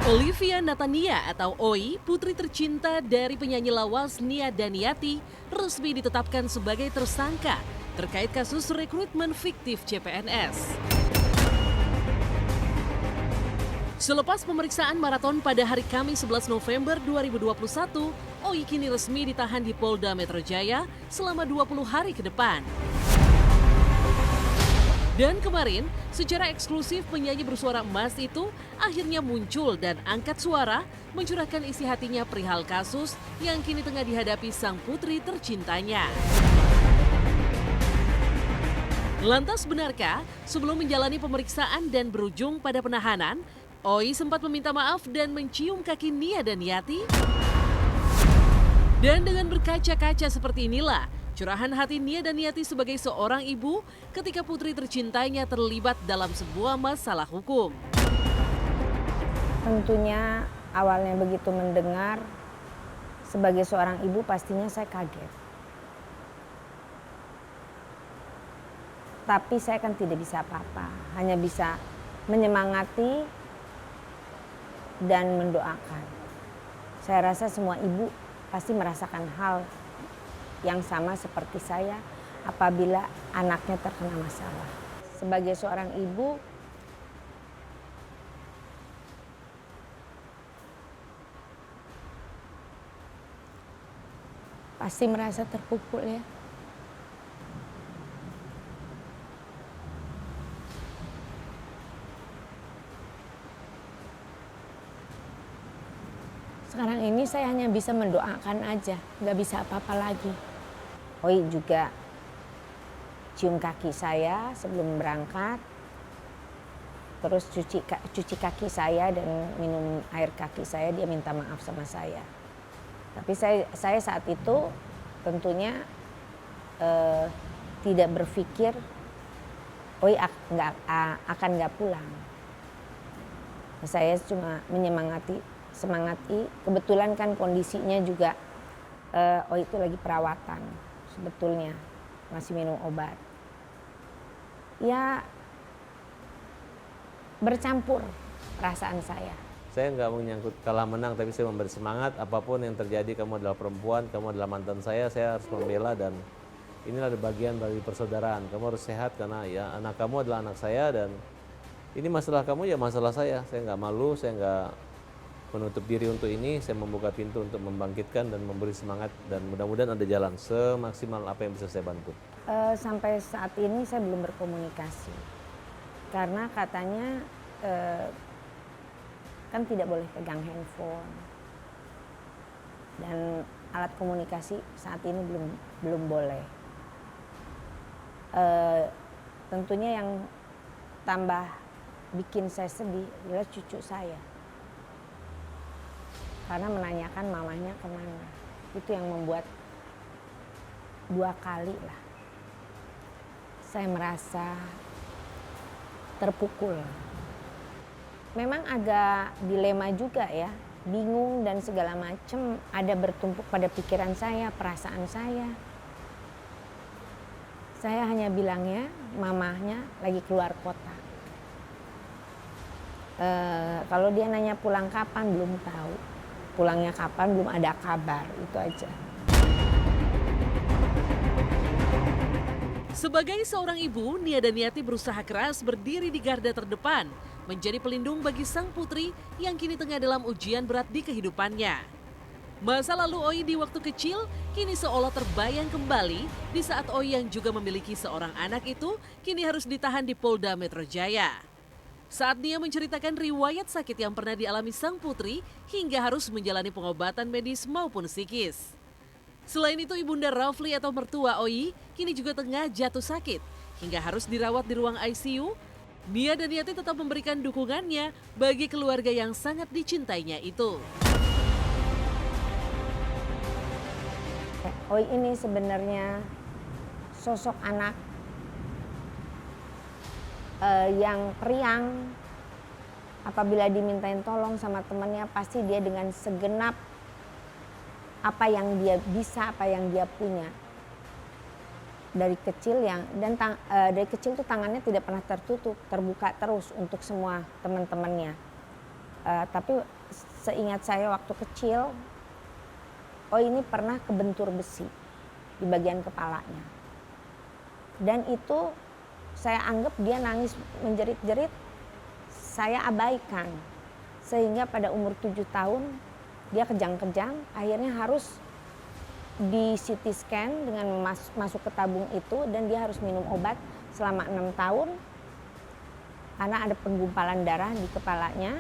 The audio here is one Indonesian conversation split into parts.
Olivia Natania atau Oi, putri tercinta dari penyanyi lawas Nia Daniati, resmi ditetapkan sebagai tersangka terkait kasus rekrutmen fiktif CPNS. Selepas pemeriksaan maraton pada hari Kamis 11 November 2021, Oi kini resmi ditahan di Polda Metro Jaya selama 20 hari ke depan. Dan kemarin, secara eksklusif penyanyi bersuara emas itu akhirnya muncul dan angkat suara mencurahkan isi hatinya perihal kasus yang kini tengah dihadapi sang putri tercintanya. Lantas benarkah sebelum menjalani pemeriksaan dan berujung pada penahanan, Oi sempat meminta maaf dan mencium kaki Nia Daniati? Dan dengan berkaca-kaca seperti inilah, curahan hati Nia Daniati sebagai seorang ibu ketika putri tercintanya terlibat dalam sebuah masalah hukum. Tentunya awalnya begitu mendengar, sebagai seorang ibu pastinya saya kaget. Tapi saya kan tidak bisa apa-apa, hanya bisa menyemangati dan mendoakan. Saya rasa semua ibu pasti merasakan hal yang sama seperti saya apabila anaknya terkena masalah. Sebagai seorang ibu, pasti merasa terpukul ya. Sekarang ini saya hanya bisa mendoakan aja, nggak bisa apa-apa lagi. Oi juga cium kaki saya sebelum berangkat, terus cuci kaki saya dan minum air kaki saya, dia minta maaf sama saya. Tapi saya saat itu tentunya tidak berpikir Oi akan nggak pulang. Saya cuma semangati. Kebetulan kan kondisinya juga Oi itu lagi perawatan sebetulnya, masih minum obat. Ya bercampur perasaan saya. Saya nggak menyangkut kalah menang, tapi saya memberi semangat. Apapun yang terjadi, kamu adalah perempuan, kamu adalah mantan saya harus membela, dan inilah bagian dari persaudaraan. Kamu harus sehat karena ya anak kamu adalah anak saya, dan ini masalah kamu ya masalah saya. Saya nggak malu, saya nggak menutup diri untuk ini. Saya membuka pintu untuk membangkitkan dan memberi semangat, dan mudah-mudahan ada jalan semaksimal apa yang bisa saya bantu. Sampai saat ini saya belum berkomunikasi karena katanya kan tidak boleh pegang handphone dan alat komunikasi saat ini belum boleh. Tentunya yang tambah bikin saya sedih adalah cucu saya, karena menanyakan mamanya kemana. Itu yang membuat 2 kali lah saya merasa terpukul. Memang agak dilema juga ya, bingung dan segala macam ada bertumpuk pada pikiran saya, perasaan saya. Saya hanya bilangnya mamahnya lagi keluar kota. Kalau dia nanya pulang kapan, belum tahu. Pulangnya kapan, belum ada kabar, itu aja. Sebagai seorang ibu, Nia Daniati berusaha keras berdiri di garda terdepan, menjadi pelindung bagi sang putri yang kini tengah dalam ujian berat di kehidupannya. Masa lalu Oi di waktu kecil kini seolah terbayang kembali di saat Oi yang juga memiliki seorang anak itu kini harus ditahan di Polda Metro Jaya. Saat Nia menceritakan riwayat sakit yang pernah dialami sang putri hingga harus menjalani pengobatan medis maupun psikis. Selain itu, Ibunda Rafli atau mertua Oi kini juga tengah jatuh sakit hingga harus dirawat di ruang ICU. Nia Daniati tetap memberikan dukungannya bagi keluarga yang sangat dicintainya itu. Oi ini sebenarnya sosok anak yang periang. Apabila dimintain tolong sama temannya, pasti dia dengan segenap apa yang dia bisa, apa yang dia punya. Dari kecil tuh tangannya tidak pernah tertutup, terbuka terus untuk semua teman-temannya. Tapi seingat saya waktu kecil, oh ini pernah kebentur besi di bagian kepalanya. Dan itu saya anggap dia nangis menjerit-jerit, saya abaikan. Sehingga pada umur 7 tahun dia kejang-kejang, akhirnya harus di CT scan dengan masuk ke tabung itu, dan dia harus minum obat selama 6 tahun karena ada penggumpalan darah di kepalanya.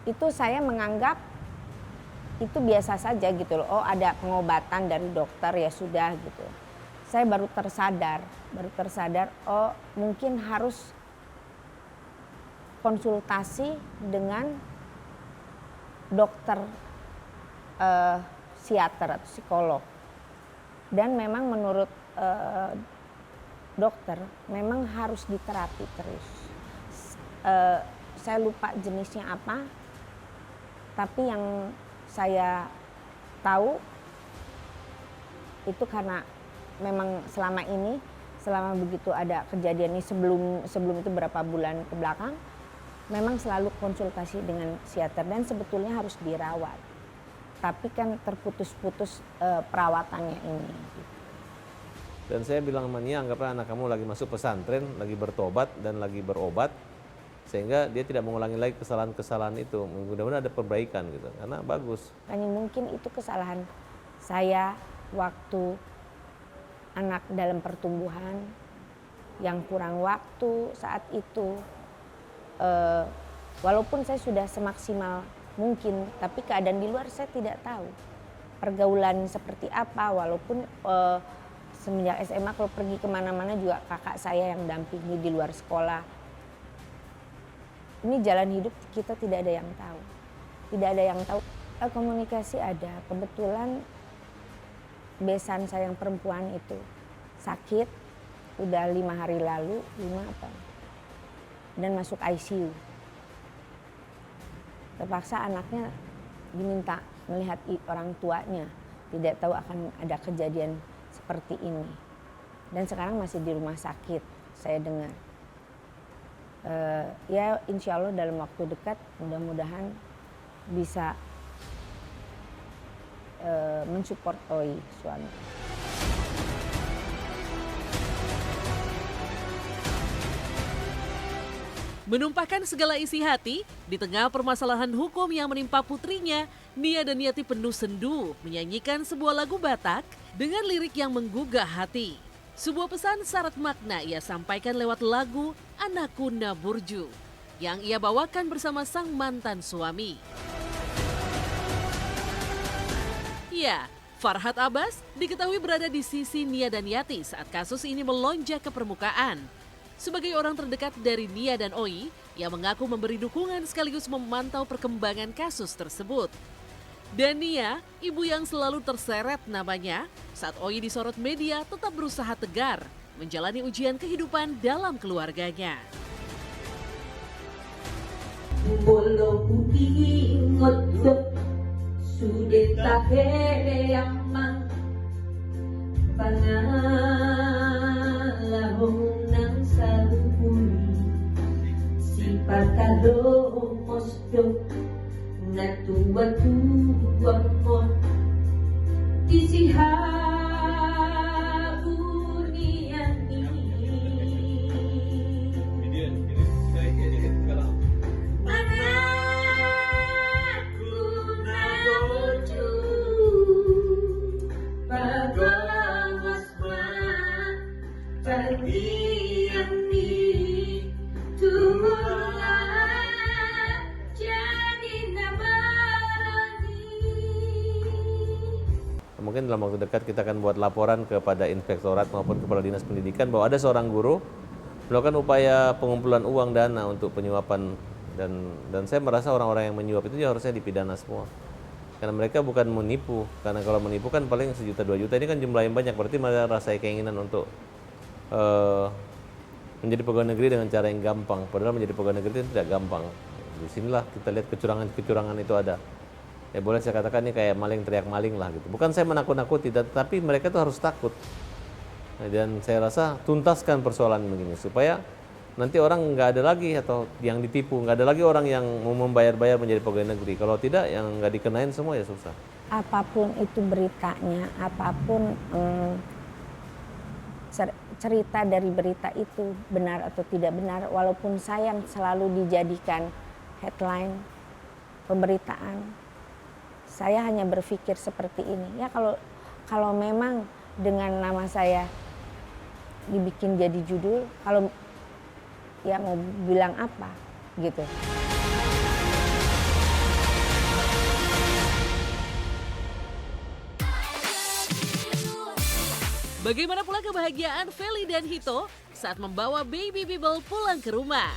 Itu saya menganggap itu biasa saja gitu loh. Oh, ada pengobatan dari dokter, ya sudah gitu. Saya baru tersadar, oh mungkin harus konsultasi dengan dokter psikiater atau psikolog. Dan memang menurut dokter memang harus diterapi terus. Saya lupa jenisnya apa, tapi yang saya tahu itu karena memang selama begitu ada kejadian ini, sebelum itu berapa bulan ke belakang, memang selalu konsultasi dengan psikiater dan sebetulnya harus dirawat. Tapi kan terputus-putus perawatannya ini. Dan saya bilang sama Nia, anggaplah anak kamu lagi masuk pesantren, lagi bertobat dan lagi berobat, sehingga dia tidak mengulangi lagi kesalahan-kesalahan itu. Mudah-mudahan ada perbaikan gitu, karena bagus. Hanya mungkin itu kesalahan saya waktu anak dalam pertumbuhan, yang kurang waktu saat itu. Walaupun saya sudah semaksimal mungkin, tapi keadaan di luar saya tidak tahu. Pergaulan seperti apa, walaupun semenjak SMA kalau pergi kemana-mana juga kakak saya yang dampingi di luar sekolah. Ini jalan hidup kita tidak ada yang tahu. Tidak ada yang tahu. Komunikasi ada. Kebetulan besan saya yang perempuan itu sakit, udah 5 hari lalu, 5 apa, dan masuk ICU. Terpaksa anaknya diminta melihat orang tuanya, tidak tahu akan ada kejadian seperti ini. Dan sekarang masih di rumah sakit, saya dengar. Ya insya Allah dalam waktu dekat mudah-mudahan bisa mensupport Oi suami. Menumpahkan segala isi hati, di tengah permasalahan hukum yang menimpa putrinya, Nia Daniati penuh sendu menyanyikan sebuah lagu Batak dengan lirik yang menggugah hati. Sebuah pesan syarat makna ia sampaikan lewat lagu Anakku Naburju yang ia bawakan bersama sang mantan suami. Ya, Farhad Abbas diketahui berada di sisi Nia Daniati saat kasus ini melonjak ke permukaan. Sebagai orang terdekat dari Nia dan Oi, ia mengaku memberi dukungan sekaligus memantau perkembangan kasus tersebut. Dan Nia, ibu yang selalu terseret namanya, saat Oi disorot media tetap berusaha tegar menjalani ujian kehidupan dalam keluarganya. Bolo putih ngotok sudah tak yang pangalahong ng salubuni si patalo mosdo na tuwa-tuwa mo isihabunian Mungkin dalam waktu dekat kita akan buat laporan kepada inspektorat maupun kepala dinas pendidikan bahwa ada seorang guru melakukan upaya pengumpulan uang dana untuk penyuapan, dan saya merasa orang-orang yang menyuap itu harusnya dipidana semua. Karena mereka bukan menipu, karena kalau menipu kan paling 1 juta 2 juta, ini kan jumlah yang banyak, berarti mereka rasa keinginan untuk menjadi pegawai negeri dengan cara yang gampang, padahal menjadi pegawai negeri itu tidak gampang. Disinilah kita lihat kecurangan itu ada. Ya boleh saya katakan ini kayak maling teriak maling lah gitu. Bukan saya menakut-nakuti, tapi mereka tuh harus takut. Dan saya rasa tuntaskan persoalan begini supaya nanti orang nggak ada lagi atau yang ditipu, nggak ada lagi orang yang mau membayar-bayar menjadi pegawai negeri. Kalau tidak, yang nggak dikenain semua ya susah. Apapun itu beritanya, apapun cerita dari berita itu benar atau tidak benar, walaupun sayang selalu dijadikan headline pemberitaan, saya hanya berpikir seperti ini. Ya kalau memang dengan nama saya dibikin jadi judul, kalau ya mau bilang apa gitu. Bagaimana pula kebahagiaan Feli dan Hito saat membawa baby Bibel pulang ke rumah?